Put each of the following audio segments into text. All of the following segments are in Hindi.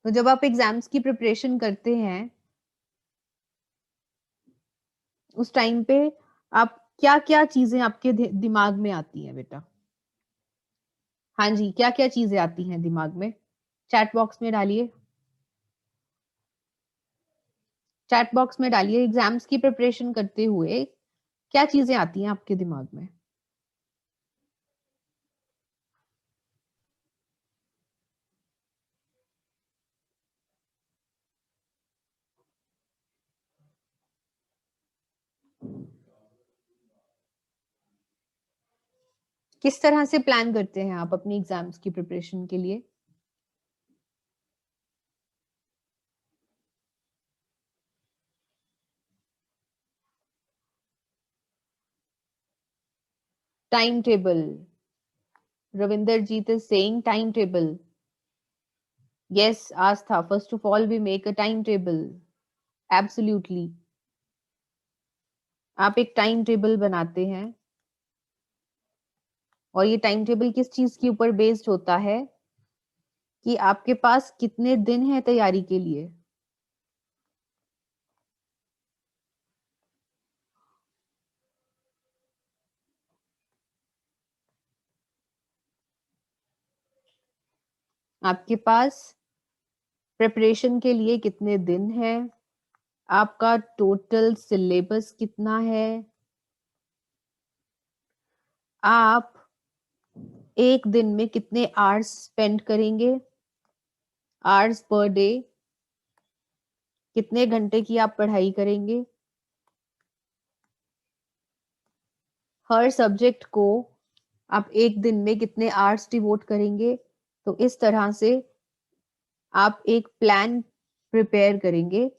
तो जब आप एग्जाम्स की प्रिपरेशन करते हैं, उस टाइम पे आप क्या-क्या चीजें आपके दिमाग में आती हैं बेटा? हाँ जी, क्या-क्या चीजें आती हैं दिमाग में? चैट बॉक्स में डालिए। चैट बॉक्स में डालिए, एग्जाम्स की प्रिपरेशन करते हुए क्या चीजें आती हैं आपके दिमाग में? किस तरह से प्लान करते हैं आप अपनी एग्जाम्स की प्रिपरेशन के लिए? Time table. Ravinder Jeet is saying timetable. Yes, Astha, first of all, we make a timetable. Absolutely. आप एक टाइम टेबल बनाते हैं और ये टाइम टेबल किस चीज के ऊपर बेस्ड होता है कि आपके पास कितने दिन है तैयारी के लिए। आपके पास प्रिपरेशन के लिए कितने दिन है, आपका टोटल सिलेबस कितना है, आप एक दिन में कितने आवर्स स्पेंड करेंगे, आवर्स पर डे, कितने घंटे की आप पढ़ाई करेंगे, हर सब्जेक्ट को आप एक दिन में कितने आवर्स डिवोट करेंगे। तो इस तरह से आप एक प्लान प्रिपेयर करेंगे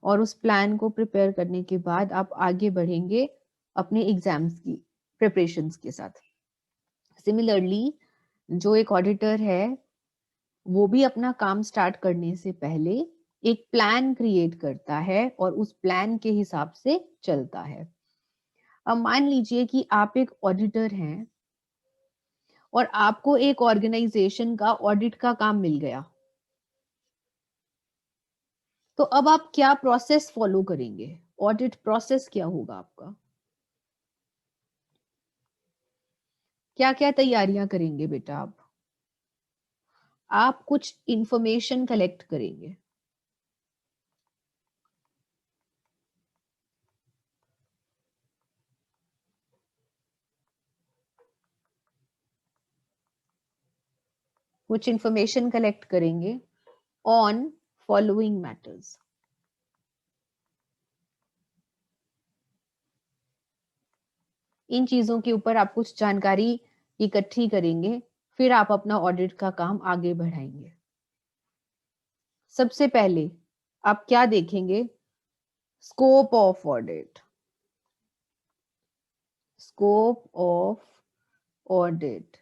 और उस प्लान को प्रिपेयर करने के बाद आप आगे बढ़ेंगे अपने एग्जाम्स की प्रिपरेशंस के साथ। सिमिलरली जो एक ऑडिटर है वो भी अपना काम स्टार्ट करने से पहले एक प्लान क्रिएट करता है और उस प्लान के हिसाब से चलता है। अब मान लीजिए कि आप एक ऑडिटर हैं और आपको एक ऑर्गेनाइजेशन का ऑडिट का काम मिल गया, तो अब आप क्या प्रोसेस फॉलो करेंगे? ऑडिट प्रोसेस क्या होगा आपका? क्या क्या तैयारियां करेंगे बेटा आप कुछ इंफॉर्मेशन कलेक्ट करेंगे। कुछ इंफॉर्मेशन कलेक्ट करेंगे ऑन फॉलोइंग मैटर्स। इन चीजों के ऊपर आप कुछ जानकारी इकट्ठी करेंगे, फिर आप अपना ऑडिट का काम आगे बढ़ाएंगे। सबसे पहले आप क्या देखेंगे? Scope of audit. Scope of audit.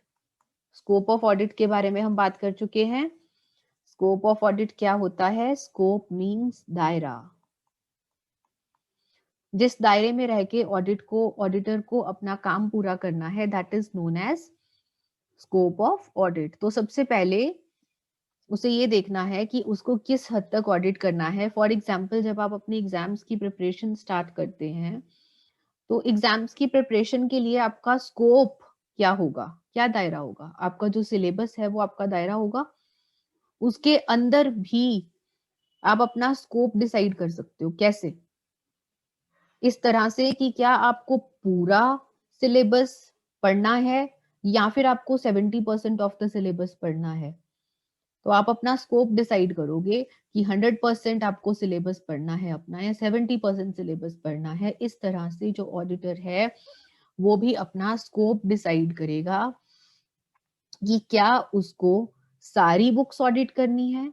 Scope of audit के बारे में हम बात कर चुके हैं। स्कोप ऑफ ऑडिट क्या होता है? स्कोप मींस दायरा। जिस दायरे में रह के ऑडिटर को अपना काम पूरा करना है, that is known as scope of audit. तो सबसे पहले उसे ये देखना है कि उसको किस हद तक ऑडिट करना है। फॉर एग्जाम्पल, जब आप अपनी एग्जाम्स की प्रिपरेशन स्टार्ट करते हैं तो एग्जाम्स की प्रिपरेशन के लिए आपका स्कोप क्या होगा, क्या दायरा होगा? आपका जो सिलेबस है वो आपका दायरा होगा। उसके अंदर भी आप अपना स्कोप डिसाइड कर सकते हो। कैसे? इस तरह से कि क्या आपको पूरा सिलेबस पढ़ना है या फिर आपको 70% ऑफ द सिलेबस पढ़ना है। तो आप अपना स्कोप डिसाइड करोगे कि 100% आपको सिलेबस पढ़ना है अपना या 70% सिलेबस पढ़ना है। इस तरह से जो ऑडिटर है वो भी अपना स्कोप डिसाइड करेगा कि क्या उसको सारी बुक्स ऑडिट करनी है,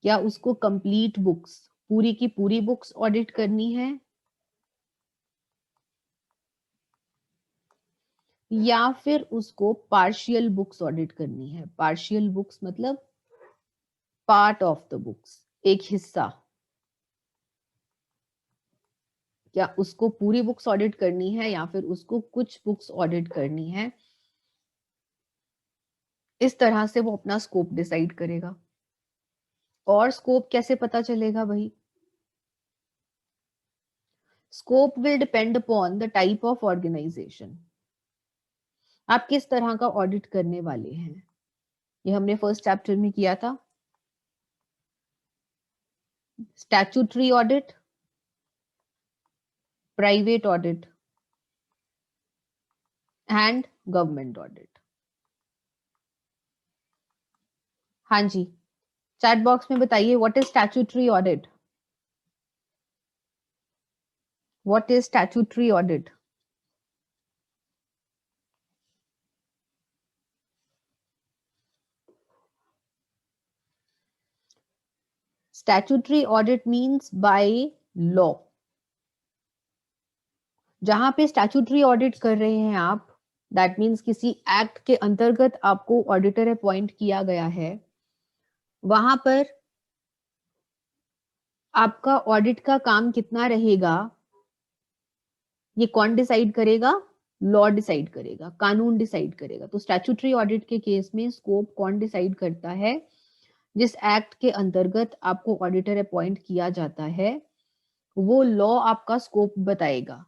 क्या उसको कंप्लीट बुक्स, पूरी की पूरी बुक्स ऑडिट करनी है, या फिर उसको पार्शियल बुक्स ऑडिट करनी है। पार्शियल बुक्स मतलब पार्ट ऑफ द बुक्स, एक हिस्सा। क्या उसको पूरी बुक्स ऑडिट करनी है या फिर उसको कुछ बुक्स ऑडिट करनी है। इस तरह से वो अपना स्कोप डिसाइड करेगा। और स्कोप कैसे पता चलेगा भाई? Scope will depend upon the type of organization. आप किस तरह का ऑडिट करने वाले हैं, ये हमने फर्स्ट चैप्टर में किया था। Statutory audit, private audit and government audit. हाँ जी, चैट बॉक्स में बताइए, what is statutory audit? What is statutory audit? Statutory audit means by law. जहां पे स्टैट्यूटरी ऑडिट कर रहे हैं आप, दैट मीन्स किसी एक्ट के अंतर्गत आपको ऑडिटर अपॉइंट किया गया है, वहां पर आपका ऑडिट का काम कितना रहेगा, ये कौन डिसाइड करेगा? लॉ डिसाइड करेगा, कानून डिसाइड करेगा। तो स्टैट्यूटरी ऑडिट के केस में स्कोप कौन डिसाइड करता है? जिस एक्ट के अंतर्गत आपको ऑडिटर अपॉइंट किया जाता है, वो लॉ आपका स्कोप बताएगा।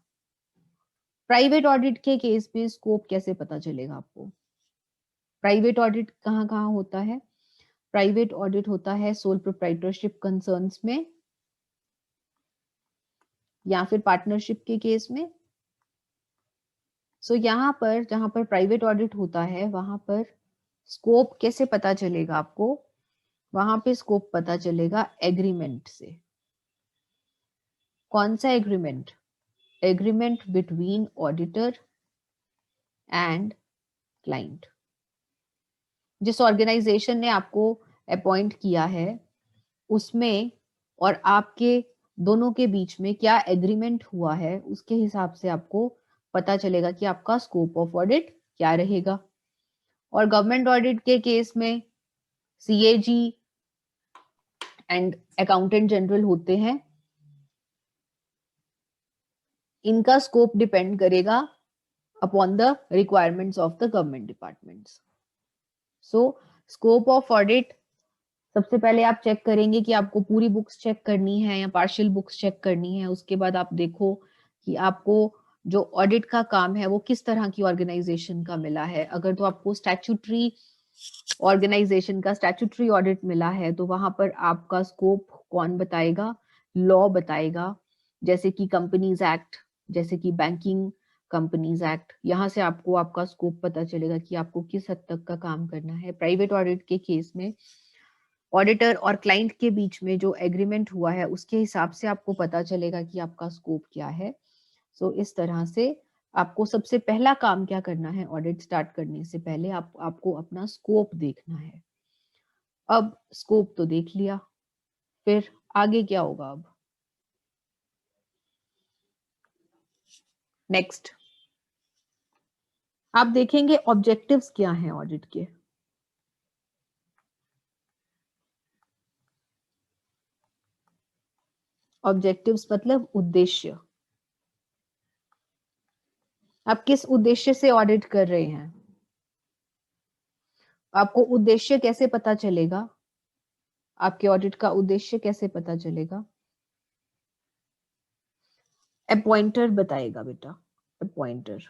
प्राइवेट ऑडिट के केस में स्कोप कैसे पता चलेगा आपको? प्राइवेट ऑडिट कहाँ कहाँ होता है? प्राइवेट ऑडिट होता है सोल प्रोप्राइटरशिप कंसर्न्स में, या फिर पार्टनरशिप के केस में। सो यहाँ पर जहां पर प्राइवेट ऑडिट होता है, वहां पर स्कोप कैसे पता चलेगा आपको? वहां पे स्कोप पता चलेगा एग्रीमेंट से। कौन सा agreement? Agreement between auditor and client. जिस ऑर्गेनाइजेशन ने आपको अपॉइंट किया है, उसमें और आपके दोनों के बीच में क्या एग्रीमेंट हुआ है, उसके हिसाब से आपको पता चलेगा कि आपका स्कोप ऑफ ऑडिट क्या रहेगा। और गवर्नमेंट ऑडिट के केस में सीएजी एंड अकाउंटेंट जनरल होते हैं। इनका स्कोप डिपेंड करेगा upon the requirements of the government departments. So scope of audit, सबसे पहले आप चेक करेंगे कि आपको पूरी बुक्स चेक करनी है या पार्शियल बुक्स चेक करनी है। उसके बाद आप देखो कि आपको जो ऑडिट का काम है वो किस तरह की ऑर्गेनाइजेशन का मिला है। अगर तो आपको स्टैट्यूटरी ऑर्गेनाइजेशन का स्टैट्यूटरी ऑडिट मिला है, तो वहां पर आपका स्कोप कौन बताएगा? लॉ बताएगा। जैसे कि कंपनीज एक्ट, जैसे कि बैंकिंग कंपनीज एक्ट, यहाँ से आपको आपका स्कोप पता चलेगा कि आपको किस हद तक का काम करना है। प्राइवेट ऑडिट के केस में ऑडिटर और क्लाइंट के बीच में जो एग्रीमेंट हुआ है, उसके हिसाब से आपको पता चलेगा कि आपका स्कोप क्या है। सो इस तरह से आपको सबसे पहला काम क्या करना है? ऑडिट स्टार्ट करने से पहले आपको अपना स्कोप देखना है। अब स्कोप तो देख लिया, फिर आगे क्या होगा? अब नेक्स्ट आप देखेंगे ऑब्जेक्टिव्स क्या हैं ऑडिट के। ऑब्जेक्टिव्स मतलब उद्देश्य। आप किस उद्देश्य से ऑडिट कर रहे हैं? आपको उद्देश्य कैसे पता चलेगा? आपके ऑडिट का उद्देश्य कैसे पता चलेगा? अपॉइंटर बताएगा बेटा। अपॉइंटर,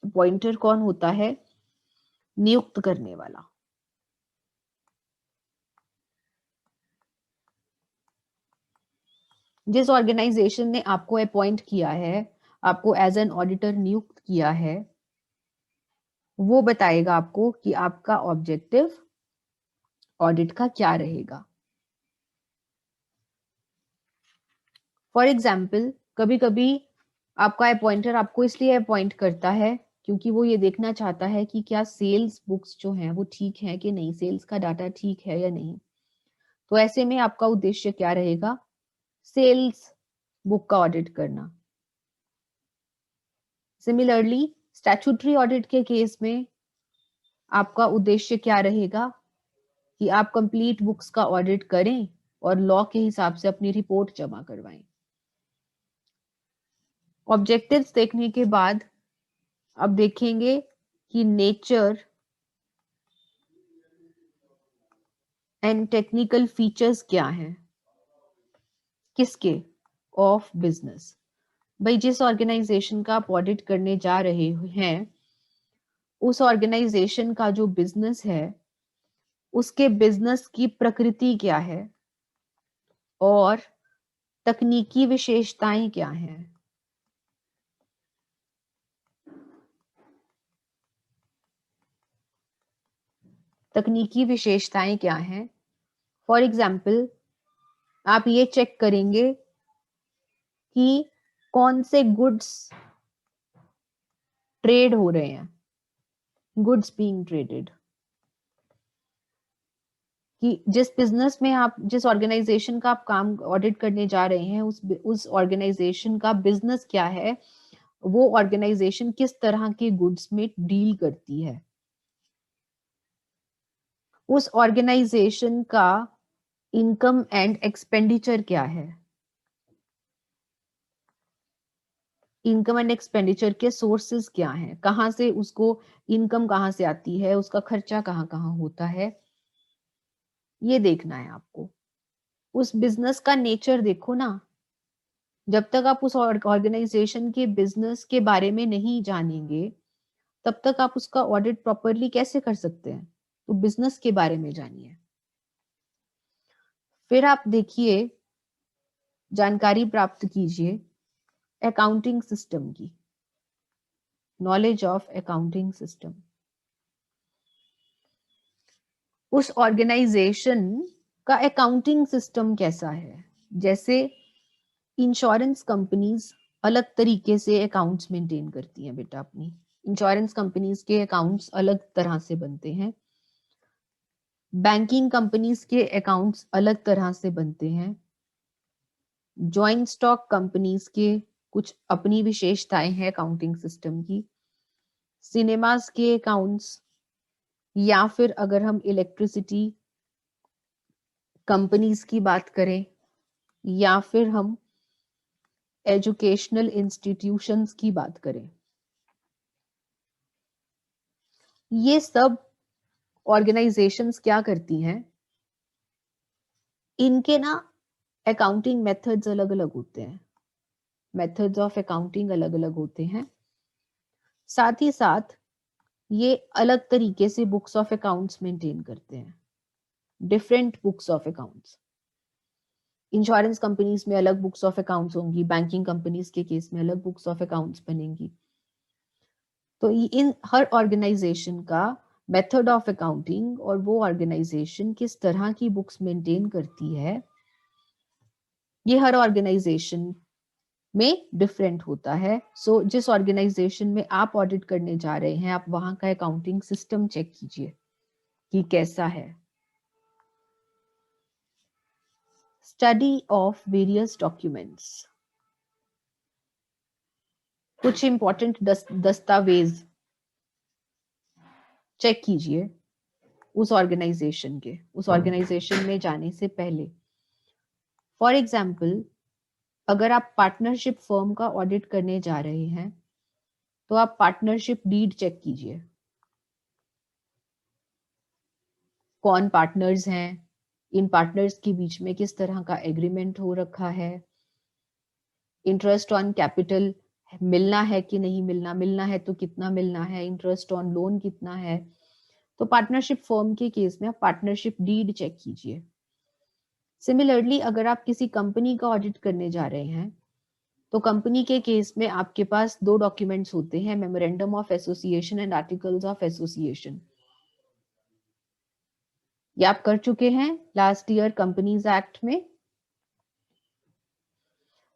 अपॉइंटर कौन होता है? नियुक्त करने वाला। जिस ऑर्गेनाइजेशन ने आपको अपॉइंट किया है, आपको एज एन ऑडिटर नियुक्त किया है, वो बताएगा आपको कि आपका ऑब्जेक्टिव ऑडिट का क्या रहेगा। फॉर एग्जाम्पल, कभी कभी आपका अपॉइंटर आपको इसलिए अपॉइंट करता है क्योंकि वो ये देखना चाहता है कि क्या सेल्स बुक्स जो हैं वो ठीक है कि नहीं, सेल्स का डाटा ठीक है या नहीं। तो ऐसे में आपका उद्देश्य क्या रहेगा? सेल्स बुक का ऑडिट करना। सिमिलरली स्टैट्यूटरी ऑडिट के केस में आपका उद्देश्य क्या रहेगा? कि आप कंप्लीट बुक्स का ऑडिट करें और लॉ के हिसाब से अपनी रिपोर्ट जमा करवाएं। ऑब्जेक्टिव्स देखने के बाद अब देखेंगे कि नेचर एंड टेक्निकल फीचर्स क्या हैं, किसके, ऑफ बिजनेस। भाई जिस ऑर्गेनाइजेशन का आप ऑडिट करने जा रहे हैं उस ऑर्गेनाइजेशन का जो बिजनेस है उसके बिजनेस की प्रकृति क्या है और तकनीकी विशेषताएं क्या हैं। तकनीकी विशेषताएं क्या हैं। फॉर एग्जाम्पल आप ये चेक करेंगे कि कौन से गुड्स ट्रेड हो रहे हैं, गुड्स बीइंग ट्रेडेड, कि जिस बिजनेस में आप, जिस ऑर्गेनाइजेशन का आप काम ऑडिट करने जा रहे हैं उस ऑर्गेनाइजेशन का बिजनेस क्या है, वो ऑर्गेनाइजेशन किस तरह के गुड्स में डील करती है, उस ऑर्गेनाइजेशन का इनकम एंड एक्सपेंडिचर क्या है, इनकम एंड एक्सपेंडिचर के सोर्सेस क्या हैं, कहां से उसको इनकम कहां से आती है, उसका खर्चा कहां कहां होता है, ये देखना है आपको। उस बिजनेस का नेचर देखो ना। जब तक आप उस ऑर्गेनाइजेशन के बिजनेस के बारे में नहीं जानेंगे तब तक आप उसका ऑडिट प्रॉपरली कैसे कर सकते हैं। तो बिजनेस के बारे में जानिए। फिर आप देखिए, जानकारी प्राप्त कीजिए अकाउंटिंग सिस्टम की, नॉलेज ऑफ अकाउंटिंग सिस्टम। उस ऑर्गेनाइजेशन का अकाउंटिंग सिस्टम कैसा है। जैसे इंश्योरेंस कंपनीज अलग तरीके से अकाउंट्स मेंटेन करती हैं बेटा अपनी। इंश्योरेंस कंपनीज के अकाउंट्स अलग तरह से बनते हैं, बैंकिंग कंपनीज के अकाउंट्स अलग तरह से बनते हैं, जॉइंट स्टॉक कंपनीज के कुछ अपनी विशेषताएं हैं अकाउंटिंग सिस्टम की, सिनेमास के अकाउंट्स, या फिर अगर हम इलेक्ट्रिसिटी कंपनीज की बात करें, या फिर हम एजुकेशनल इंस्टीट्यूशंस की बात करें, ये सब ऑर्गेनाइजेशंस क्या करती हैं, इनके ना अकाउंटिंग मेथड्स अलग अलग होते हैं, मेथड्स ऑफ अकाउंटिंग अलग अलग होते हैं। साथ ही साथ ये अलग तरीके से बुक्स ऑफ अकाउंट्स मेंटेन करते हैं, different books of accounts. Insurance companies में अलग बुक्स ऑफ अकाउंट्स होंगी, बैंकिंग कंपनीज के केस में अलग बुक्स ऑफ अकाउंट्स बनेंगी। तो इन हर ऑर्गेनाइजेशन का मेथड ऑफ अकाउंटिंग और वो ऑर्गेनाइजेशन किस तरह की बुक्स मेंटेन करती है, ये हर ऑर्गेनाइजेशन में डिफरेंट होता है। सो जिस ऑर्गेनाइजेशन में आप ऑडिट करने जा रहे हैं आप वहां का अकाउंटिंग सिस्टम चेक कीजिए कि कैसा है। स्टडी ऑफ वेरियस डॉक्यूमेंट्स, कुछ इंपॉर्टेंट दस्तावेज चेक कीजिए उस ऑर्गेनाइजेशन के, उस ऑर्गेनाइजेशन में जाने से पहले। फॉर एग्जाम्पल अगर आप पार्टनरशिप फर्म का ऑडिट करने जा रहे हैं तो आप पार्टनरशिप डीड चेक कीजिए, कौन पार्टनर्स हैं, इन पार्टनर्स के बीच में किस तरह का एग्रीमेंट हो रखा है, इंटरेस्ट ऑन कैपिटल मिलना है कि नहीं मिलना, मिलना है तो कितना मिलना है, इंटरेस्ट ऑन लोन कितना है। तो पार्टनरशिप फर्म के केस में आप पार्टनरशिप डीड चेक कीजिए। सिमिलरली अगर आप किसी कंपनी का ऑडिट करने जा रहे हैं तो कंपनी के केस में आपके पास दो डॉक्यूमेंट्स होते हैं, memorandum of association and articles of association. ये आप कर चुके हैं लास्ट ईयर कंपनीज एक्ट में।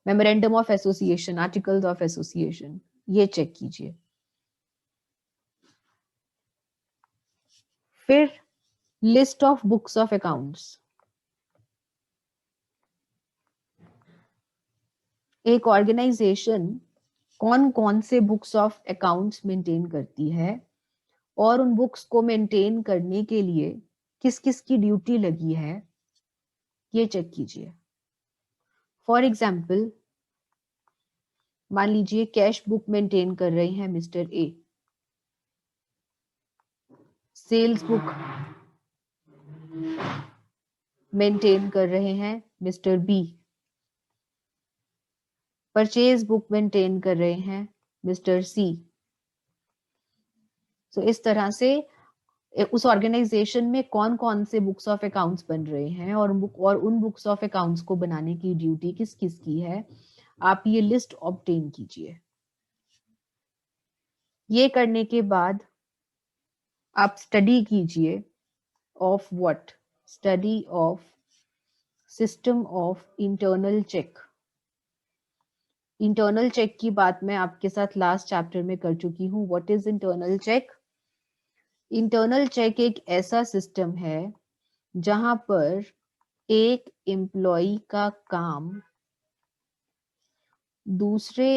Memorandum of association, articles of association, ये चेक कीजिए। फिर list of books of accounts, एक ऑर्गेनाइजेशन कौन कौन से बुक्स ऑफ अकाउंट्स मेंटेन करती है और उन बुक्स को मेंटेन करने के लिए किस किस की ड्यूटी लगी है, ये चेक कीजिए। फॉर एग्जाम्पल मान लीजिए कैश बुक मेंटेन कर रहे हैं mister A, sales book maintain कर रहे हैं mister B, purchase book maintain कर रहे हैं मिस्टर सी। सो इस तरह से उस ऑर्गेनाइजेशन में कौन कौन से बुक्स ऑफ अकाउंट्स बन रहे हैं और उन बुक्स ऑफ अकाउंट्स को बनाने की ड्यूटी किस किस की है, आप ये लिस्ट ऑब्टेन कीजिए। ये करने के बाद आप स्टडी कीजिए of what, study of system of internal check. Internal check की बात मैं आपके साथ लास्ट चैप्टर में कर चुकी हूँ। What is internal check? Internal check एक ऐसा सिस्टम है जहां पर एक एम्प्लॉय का काम दूसरे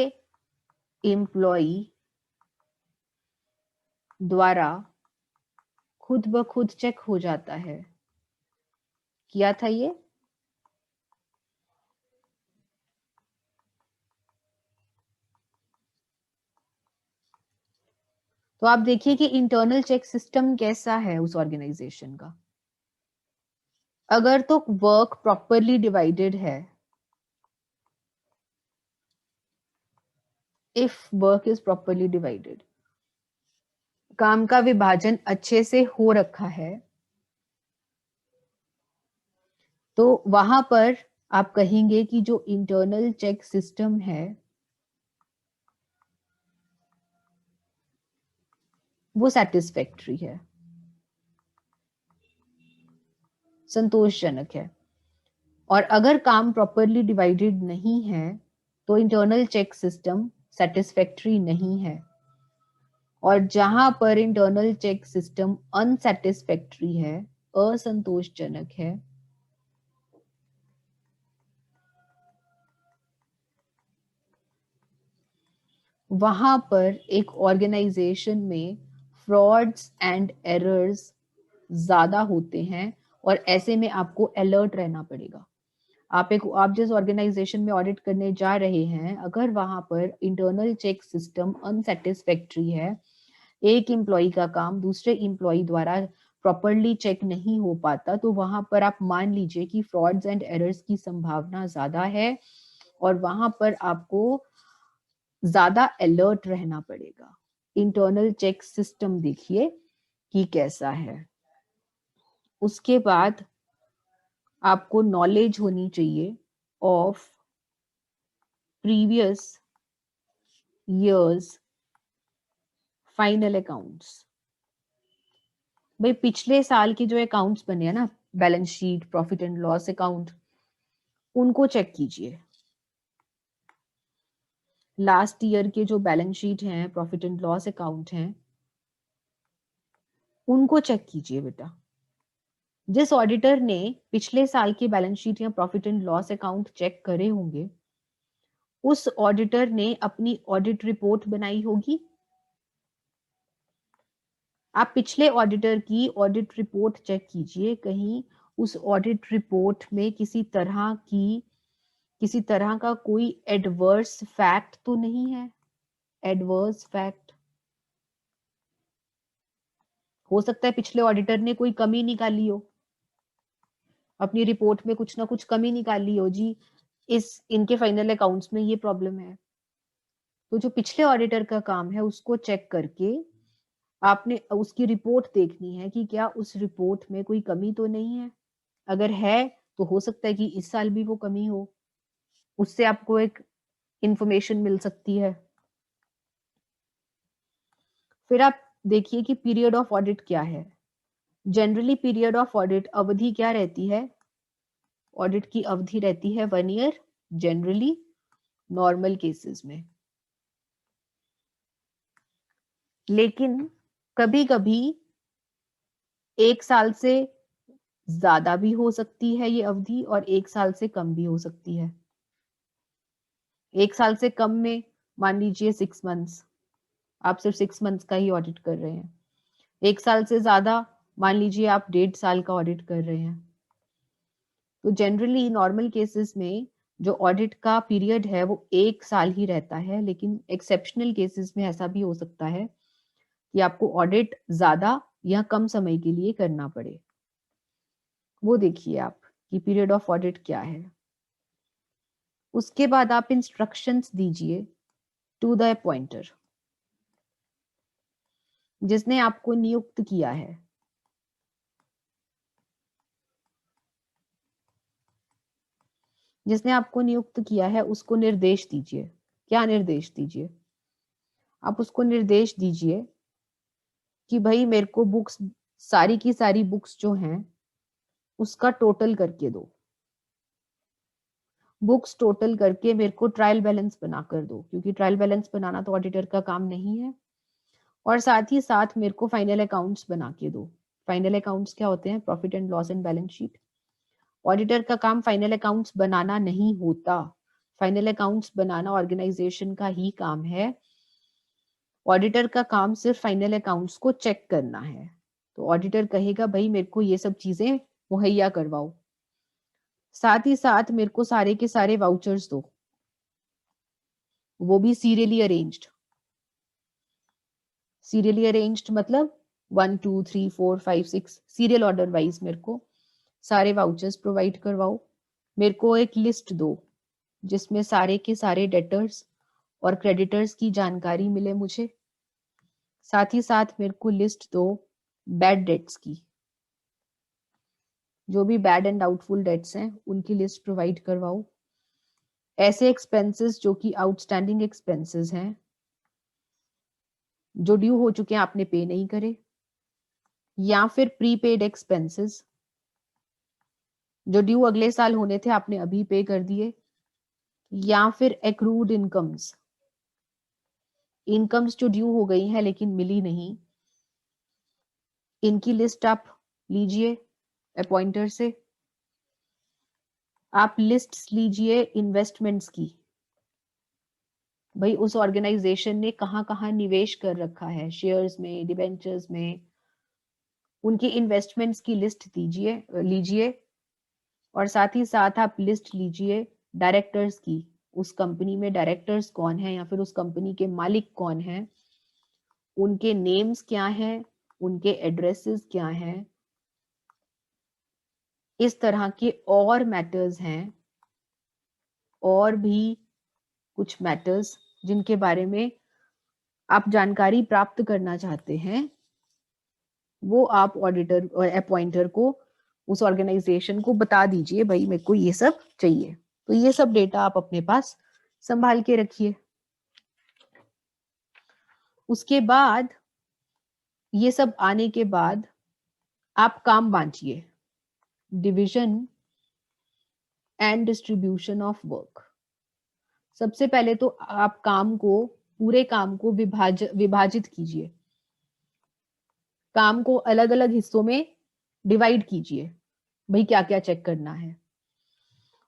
एम्प्लॉय द्वारा खुद ब खुद चेक हो जाता है। किया था ये? तो आप देखिए कि इंटरनल चेक सिस्टम कैसा है उस ऑर्गेनाइजेशन का। अगर तो वर्क प्रॉपरली डिवाइडेड है, if work is properly divided, काम का विभाजन अच्छे से हो रखा है, तो वहां पर आप कहेंगे कि जो इंटरनल चेक सिस्टम है वो सेटिस्फैक्टरी है, संतोषजनक है। और अगर काम प्रॉपरली डिवाइडेड नहीं है तो इंटरनल चेक सिस्टम सेटिस्फैक्टरी नहीं है। और जहां पर इंटरनल चेक सिस्टम अनसेटिस्फैक्टरी है, असंतोषजनक है, वहां पर एक ऑर्गेनाइजेशन में फ्रॉड्स एंड एरर्स ज्यादा होते हैं और ऐसे में आपको अलर्ट रहना पड़ेगा। आप जिस ऑर्गेनाइजेशन में ऑडिट करने जा रहे हैं, अगर वहां पर इंटरनल चेक सिस्टम अनसेटिस्फैक्टरी है, एक एम्प्लॉय का काम दूसरे एम्प्लॉय द्वारा प्रॉपरली चेक नहीं हो पाता, तो वहां पर आप मान लीजिए कि फ्रॉड्स एंड एरर्स की संभावना ज्यादा है और वहां पर आपको ज्यादा अलर्ट रहना पड़ेगा। इंटरनल चेक सिस्टम देखिए कि कैसा है। उसके बाद आपको नॉलेज होनी चाहिए of previous years final accounts. भाई पिछले साल के जो अकाउंट्स बने हैं ना, balance sheet, profit and loss account, उनको चेक कीजिए। लास्ट ईयर के जो बैलेंस शीट हैं, प्रॉफिट एंड लॉस अकाउंट हैं, उनको चेक कीजिए बेटा। जिस ऑडिटर ने पिछले साल की बैलेंस शीट या profit and loss account check करे होंगे, उस ऑडिटर ने अपनी ऑडिट रिपोर्ट बनाई होगी। आप पिछले ऑडिटर की ऑडिट रिपोर्ट चेक कीजिए, कहीं उस ऑडिट रिपोर्ट में किसी तरह का कोई एडवर्स फैक्ट तो नहीं है। एडवर्स फैक्ट हो सकता है पिछले ऑडिटर ने कोई कमी निकाली हो, अपनी रिपोर्ट में कुछ ना कुछ कमी निकाली हो, जी इनके फाइनल अकाउंट्स में ये प्रॉब्लम है। तो जो पिछले ऑडिटर का काम है उसको चेक करके आपने उसकी रिपोर्ट देखनी है कि क्या उस रिपोर्ट में कोई कमी तो नहीं है। अगर है तो हो सकता है कि इस साल भी वो कमी हो, उससे आपको एक इंफॉर्मेशन मिल सकती है। फिर आप देखिए कि पीरियड ऑफ ऑडिट क्या है। जनरली पीरियड ऑफ ऑडिट अवधि क्या रहती है? ऑडिट की अवधि रहती है 1 ईयर, जनरली नॉर्मल केसेस में। लेकिन कभी कभी 1 साल से ज्यादा भी हो सकती है ये अवधि और 1 साल से कम भी हो सकती है। 1 साल से कम में मान लीजिए 6 मंथ्स, आप सिर्फ 6 मंथ्स का ही ऑडिट कर रहे हैं। 1 साल से ज्यादा मान लीजिए आप 1.5 साल का ऑडिट कर रहे हैं। तो जनरली नॉर्मल केसेस में जो ऑडिट का पीरियड है वो 1 साल ही रहता है, लेकिन एक्सेप्शनल केसेस में ऐसा भी हो सकता है कि आपको ऑडिट ज्यादा या कम समय के लिए करना पड़े। वो देखिए आप कि पीरियड ऑफ ऑडिट क्या है। उसके बाद आप इंस्ट्रक्शंस दीजिए टू द अपॉइंटर, जिसने आपको नियुक्त किया है। जिसने आपको नियुक्त किया है उसको निर्देश दीजिए। क्या निर्देश दीजिए? आप उसको निर्देश दीजिए कि भाई मेरे को बुक्स, सारी की सारी बुक्स जो हैं उसका टोटल करके दो। बुक्स टोटल करके मेरे को ट्रायल बैलेंस बना कर दो, क्योंकि ट्रायल बैलेंस बनाना तो ऑडिटर का काम नहीं है। और साथ ही साथ मेरे को फाइनल अकाउंट्स बना के दो। फाइनल अकाउंट्स क्या होते हैं? Profit and loss and balance sheet. Auditor का काम फाइनल अकाउंट्स बनाना नहीं होता। फाइनल अकाउंट्स बनाना ऑर्गेनाइजेशन का ही काम है। ऑडिटर का काम सिर्फ फाइनल अकाउंट्स को चेक करना है। तो ऑडिटर कहेगा भाई मेरे को ये सब चीजें मुहैया करवाओ। साथ ही साथ मेरे को सारे के सारे वाउचर्स दो, वो भी सीरियली अरेंज्ड। सीरियली अरेंज्ड मतलब 1 2 3 4 5 6 सीरियल ऑर्डर वाइज मेरे को सारे वाउचर्स प्रोवाइड करवाओ। मेरे को एक लिस्ट दो जिसमें सारे के सारे डेटर्स और क्रेडिटर्स की जानकारी मिले मुझे। साथ ही साथ मेरे को लिस्ट दो बैड डेट्स की। जो भी बैड एंड डाउटफुल डेट्स हैं उनकी लिस्ट प्रोवाइड करवाओ। ऐसे एक्सपेंसेस जो कि आउटस्टैंडिंग एक्सपेंसेस हैं, जो ड्यू हो चुके हैं आपने पे नहीं करे, या फिर प्रीपेड एक्सपेंसेस जो ड्यू अगले साल होने थे आपने अभी पे कर दिए, या फिर एक्रूड इनकम्स, इनकम्स जो ड्यू हो गई हैं लेकिन मिली नहीं, इनकी लिस्ट आप लीजिए अपॉइंटर से। आप लिस्ट लीजिए इन्वेस्टमेंट्स की। भाई उस ऑर्गेनाइजेशन ने कहां कहां निवेश कर रखा है, शेयर्स में, डिबेंचर्स में, उनकी इन्वेस्टमेंट्स की लिस्ट लीजिए। और साथ ही साथ आप लिस्ट लीजिए डायरेक्टर्स की। उस कंपनी में डायरेक्टर्स कौन है या फिर उस कंपनी के मालिक कौन है, उनके नेम्स क्या हैं, उनके एड्रेसेस क्या हैं। इस तरह के और मैटर्स हैं, और भी कुछ मैटर्स जिनके बारे में आप जानकारी प्राप्त करना चाहते हैं, वो आप ऑडिटर और अपॉइंटर को, उस ऑर्गेनाइजेशन को बता दीजिए भाई मेरे को ये सब चाहिए। तो ये सब डेटा आप अपने पास संभाल के रखिए। उसके बाद ये सब आने के बाद आप काम बांटिए। Division and distribution of work. सबसे पहले तो आप काम को, पूरे काम को विभाजित कीजिए। काम को अलग अलग हिस्सों में डिवाइड कीजिए, भाई क्या क्या चेक करना है।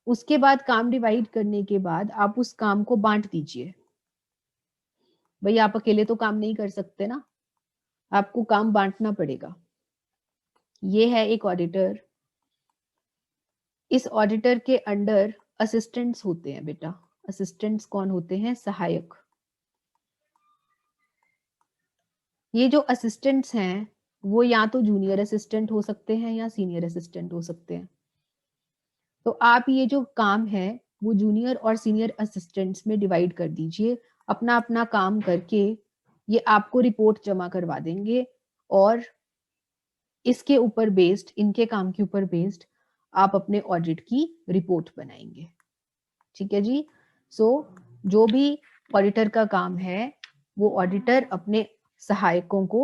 उसके बाद काम डिवाइड करने के बाद आप उस काम को बांट दीजिए। भाई आप अकेले तो काम नहीं कर सकते ना, आपको काम बांटना पड़ेगा। ये है एक ऑडिटर। इस ऑडिटर के अंडर असिस्टेंट्स होते हैं बेटा। असिस्टेंट्स कौन होते हैं? सहायक। ये जो असिस्टेंट्स हैं वो या तो जूनियर असिस्टेंट हो सकते हैं या सीनियर असिस्टेंट हो सकते हैं। तो आप ये जो काम है वो जूनियर और सीनियर असिस्टेंट्स में डिवाइड कर दीजिए। अपना अपना काम करके ये आपको रिपोर्ट जमा करवा देंगे, और इसके ऊपर बेस्ड, इनके काम के ऊपर बेस्ड आप अपने ऑडिट की रिपोर्ट बनाएंगे। ठीक है जी। सो जो भी ऑडिटर का काम है वो ऑडिटर अपने सहायकों को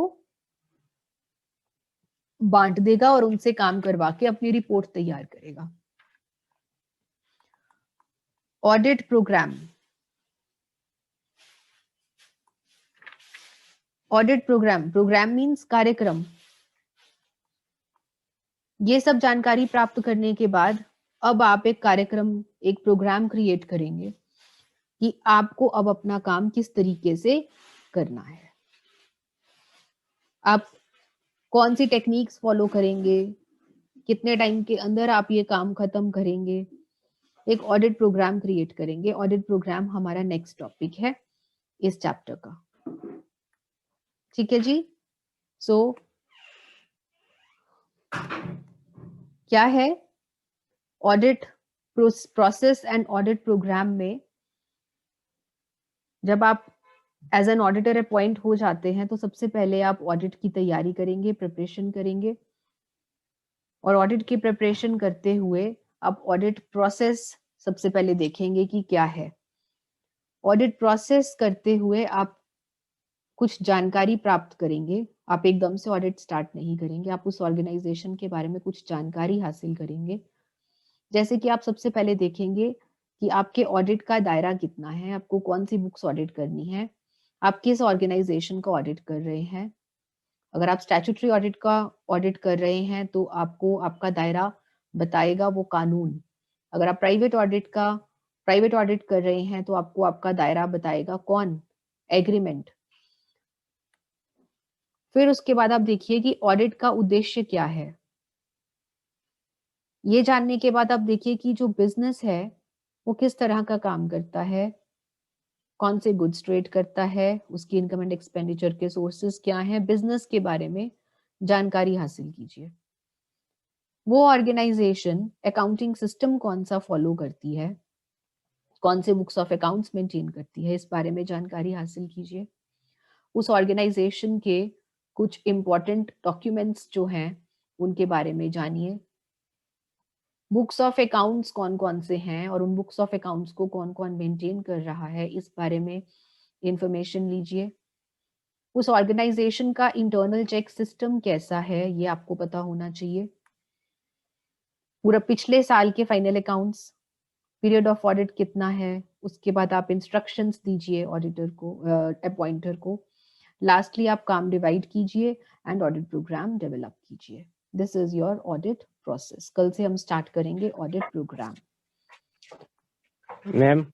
बांट देगा और उनसे काम करवा के अपनी रिपोर्ट तैयार करेगा। Audit program. Audit program, program means कार्यक्रम। ये सब जानकारी प्राप्त करने के बाद अब आप एक कार्यक्रम, एक प्रोग्राम क्रिएट करेंगे कि आपको अब अपना काम किस तरीके से करना है। आप कौन सी टेक्निक्स फॉलो करेंगे, कितने टाइम के अंदर आप ये काम खत्म करेंगे। एक ऑडिट प्रोग्राम क्रिएट करेंगे। ऑडिट प्रोग्राम हमारा नेक्स्ट टॉपिक है इस चैप्टर का। ठीक है जी। सो क्या है audit process and audit program में जब आप एज एन ऑडिटर अपॉइंट हो जाते हैं तो सबसे पहले आप ऑडिट की तैयारी करेंगे, प्रिपरेशन करेंगे, और ऑडिट की प्रिपरेशन करते हुए आप ऑडिट प्रोसेस सबसे पहले देखेंगे कि क्या है। ऑडिट प्रोसेस करते हुए आप कुछ जानकारी प्राप्त करेंगे। आप एकदम से ऑडिट स्टार्ट नहीं करेंगे, आप उस ऑर्गेनाइजेशन के बारे में कुछ जानकारी हासिल करेंगे। जैसे कि आप सबसे पहले देखेंगे कि आपके ऑडिट का दायरा कितना है, आपको कौन सी बुक्स ऑडिट करनी है, आप किस ऑर्गेनाइजेशन का ऑडिट कर रहे हैं। अगर आप स्टैट्यूटरी ऑडिट का ऑडिट कर रहे हैं तो आपको आपका दायरा बताएगा वो कानून। अगर आप प्राइवेट ऑडिट कर रहे हैं तो आपको आपका दायरा बताएगा कौन, एग्रीमेंट। फिर उसके बाद आप देखिए कि ऑडिट का उद्देश्य क्या है। ये जानने के बाद आप देखिए कि जो बिजनेस है वो किस तरह का काम करता है, कौन से गुड्स ट्रेड करता है, उसकी इनकम एंड एक्सपेंडिचर के सोर्सेस क्या हैं, बिजनेस के बारे में जानकारी हासिल कीजिए। वो ऑर्गेनाइजेशन अकाउंटिंग सिस्टम कौन सा फॉलो करती है, कौन से बुक्स ऑफ अकाउंट्स मेंटेन करती है, इस बारे में जानकारी हासिल कीजिए। उस ऑर्गेनाइजेशन के कुछ इंपॉर्टेंट डॉक्यूमेंट्स जो हैं उनके बारे में जानिए। बुक्स ऑफ अकाउंट्स कौन कौन से हैं और उन बुक्स ऑफ अकाउंट्स को कौन कौन मेंटेन कर रहा है, इस बारे में इंफॉर्मेशन लीजिए। उस ऑर्गेनाइजेशन का इंटरनल चेक सिस्टम कैसा है ये आपको पता होना चाहिए। पूरा पिछले साल के final accounts, period of audit कितना है, उसके बाद आप इंस्ट्रक्शंस दीजिए ऑडिटर को, अपॉइंटर को। लास्टली आप काम डिवाइड कीजिए एंड ऑडिट प्रोग्राम डेवलप कीजिए। This is your audit process. कल से हम स्टार्ट करेंगे ऑडिट प्रोग्राम। मैम